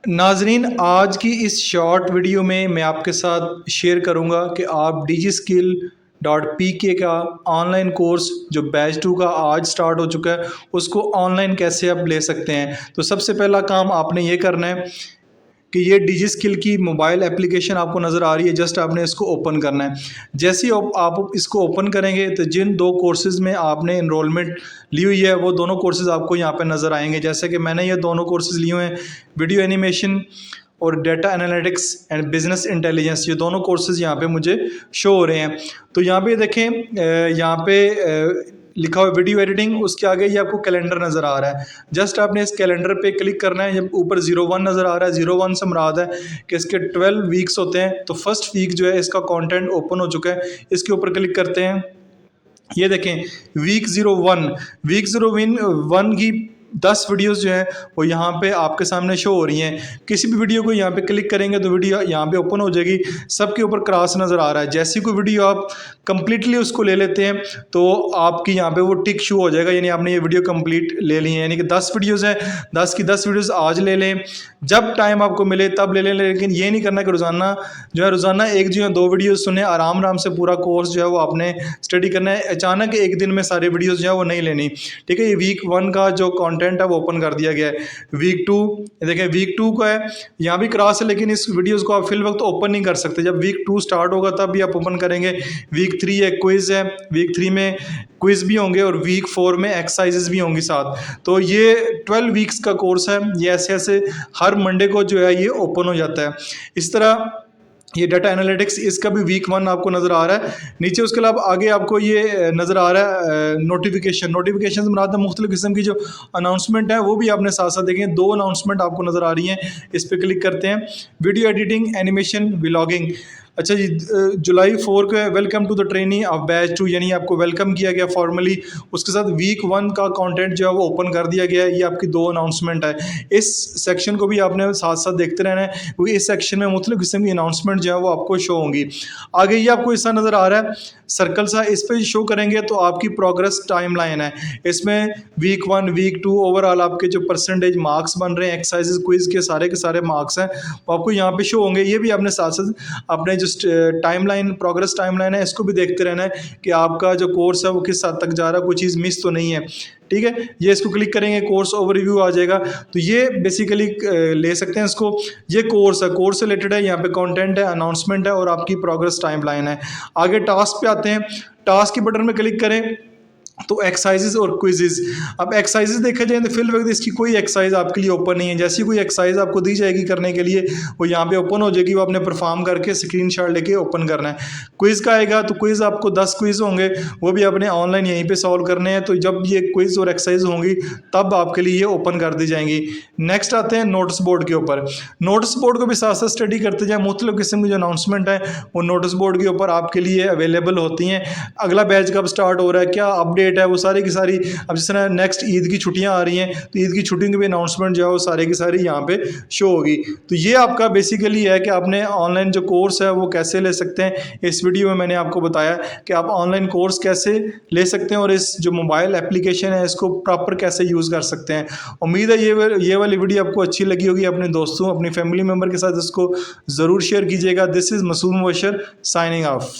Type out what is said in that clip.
नाजरीन, आज की इस शॉर्ट वीडियो में मैं आपके साथ शेयर करूंगा कि आप DigiSkill.pk का ऑनलाइन कोर्स जो बैच 2 का आज स्टार्ट हो चुका है उसको ऑनलाइन कैसे आप ले सकते हैं। तो सबसे पहला काम आपने ये करना है कि ये DigiSkill की मोबाइल एप्लीकेशन आपको नज़र आ रही है, जस्ट आपने इसको ओपन करना है। जैसे ही आप इसको ओपन करेंगे तो जिन दो कोर्सेज़ में आपने इनरोलमेंट ली हुई है वो दोनों कोर्सेज़ आपको यहाँ पे नज़र आएंगे। जैसे कि मैंने ये दोनों कोर्सेज़ लिए हुए हैं, वीडियो एनिमेशन और data analytics and business intelligence, ये दोनों कोर्सेज़ यहाँ पे मुझे शो हो रहे हैं। तो यहाँ पे देखें, यहाँ पे लिखा हुआ वीडियो एडिटिंग, उसके आगे ये आपको कैलेंडर नज़र आ रहा है। जस्ट आपने इस कैलेंडर पे क्लिक करना है। जब ऊपर 01 नज़र आ रहा है, 01 से मुराद है कि इसके 12 वीक्स होते हैं। तो फर्स्ट वीक जो है इसका कंटेंट ओपन हो चुका है, इसके ऊपर क्लिक करते हैं। ये देखें वीक 01 की 10 वीडियोस जो है वो यहाँ पे आपके सामने शो हो रही हैं। किसी भी वीडियो को यहाँ पे क्लिक करेंगे तो वीडियो यहाँ पे ओपन हो जाएगी, सबके ऊपर क्रॉस नज़र आ रहा है। जैसी कोई वीडियो आप कंप्लीटली उसको ले लेते हैं तो आपकी यहाँ पे वो टिक शो हो जाएगा, यानी आपने ये वीडियो कंप्लीट ले ली है। यानी कि 10 वीडियोज़ हैं, 10 की 10 वीडियोज़ आज ले लें, जब टाइम आपको मिले तब ले लें। लेकिन ये नहीं करना कि रोज़ाना जो है रोज़ाना एक जो है 2 वीडियो सुने, आराम आराम से पूरा कोर्स जो है वो आपने स्टडी करना है। अचानक एक दिन में सारे वीडियोस जो है वो नहीं लेनी, ठीक है। ये वीक 1 का जो कंटेंट है वो ओपन कर दिया गया है। वीक 2 देखें, वीक 2 का है, यहाँ भी क्रॉस है, लेकिन इस वीडियोस को आप फिल वक्त ओपन नहीं कर सकते। जब वीक 2 स्टार्ट होगा तब भी आप ओपन करेंगे। वीक 3 है, क्विज़ है, वीक 3 में क्विज़ भी होंगे और वीक 4 में एक्सरसाइजेज भी होंगी साथ। तो ये 12 वीक्स का कोर्स है। ये ऐसे ऐसे हर मंडे को जो है ये ओपन हो जाता है। इस तरह ये डाटा एनालिटिक्स, इसका भी वीक 1 आपको नज़र आ रहा है। नीचे उसके अलावा आगे आपको ये नज़र आ रहा है नोटिफिकेशन मुराद मुख्तलिफ किस्म की जो अनाउंसमेंट है वो भी आपने साथ साथ देखें। 2 अनाउंसमेंट आपको नज़र आ रही हैं, इस पर क्लिक करते हैं। Video editing, animation, vlogging. अच्छा जी, जुलाई 4 को welcome to the training of batch 2, यानी आपको वेलकम किया गया फॉर्मली। उसके साथ वीक 1 का कंटेंट जो है वो ओपन कर दिया गया है। ये आपकी 2 अनाउंसमेंट है। इस सेक्शन को भी आपने साथ साथ देखते रहना है, क्योंकि इस सेक्शन में मुख्तलिफ किस्म की अनाउंसमेंट जो है वो आपको शो होंगी। आगे ये आपको ऐसा नज़र आ रहा है सर्कल सा, इस पर शो करेंगे तो आपकी प्रोग्रेस टाइम लाइन है। इसमें वीक 1, वीक 2 ओवरऑल आपके जो परसेंटेज मार्क्स बन रहे हैं, एक्सरसाइजेज, क्विज के सारे मार्क्स हैं वो आपको यहाँ पे शो होंगे। ये भी आपने साथ साथ अपने जो टाइमलाइन, प्रोग्रेस टाइमलाइन है, इसको भी देखते रहना है कि आपका जो कोर्स है वो किस हद तक जा रहा है, कोई चीज़ मिस तो नहीं है, ठीक है। ये इसको क्लिक करेंगे, कोर्स ओवरव्यू आ जाएगा। तो ये बेसिकली ले सकते हैं इसको। ये कोर्स है, कोर्स से रिलेटेड है, यहाँ पे कंटेंट है, अनाउंसमेंट है और आपकी प्रोग्रेस टाइमलाइन है। आगे टास्क पे आते हैं। टास्क के बटन में क्लिक करें तो एक्सरसाइजेज और क्विजेज। अब एक्सरसाइजेज देखा जाए तो फिल वक्त इसकी कोई एक्सरसाइज आपके लिए ओपन नहीं है। जैसी कोई एक्सरसाइज आपको दी जाएगी करने के लिए वो यहाँ पे ओपन हो जाएगी, वो आपने परफॉर्म करके स्क्रीनशॉट लेके ओपन करना है। क्विज का आएगा तो क्विज आपको 10 क्विज होंगे, वो भी आपने ऑनलाइन यहीं पे सॉल्व करने हैं। तो जब ये क्विज और एक्सरसाइज होंगी तब आपके लिए ये ओपन कर दी जाएंगी। नेक्स्ट आते हैं नोटिस बोर्ड के ऊपर। नोटिस बोर्ड को भी साथ साथ स्टडी करते जाए, मुख्तलिफ किस्म की जो अनाउंसमेंट है वो नोटिस बोर्ड के ऊपर आपके लिए अवेलेबल होती हैं। अगला बैच कब स्टार्ट हो रहा है, क्या अपडेट है, वो सारी की सारी। अब जिस तरह नेक्स्ट ईद की छुट्टियां आ रही हैं तो ईद की छुट्टियों की भी अनाउंसमेंट जो है वो सारी की सारी यहाँ पे शो होगी। तो ये आपका बेसिकली है कि आपने ऑनलाइन जो कोर्स है वो कैसे ले सकते हैं। इस वीडियो में मैंने आपको बताया कि आप ऑनलाइन कोर्स कैसे ले सकते हैं और इस जो मोबाइल एप्लीकेशन है इसको प्रॉपर कैसे यूज़ कर सकते हैं। उम्मीद है ये वाली वीडियो आपको अच्छी लगी होगी। अपने दोस्तों, अपनी फैमिली मेम्बर के साथ इसको ज़रूर शेयर कीजिएगा। This is Masood Mubashar signing of.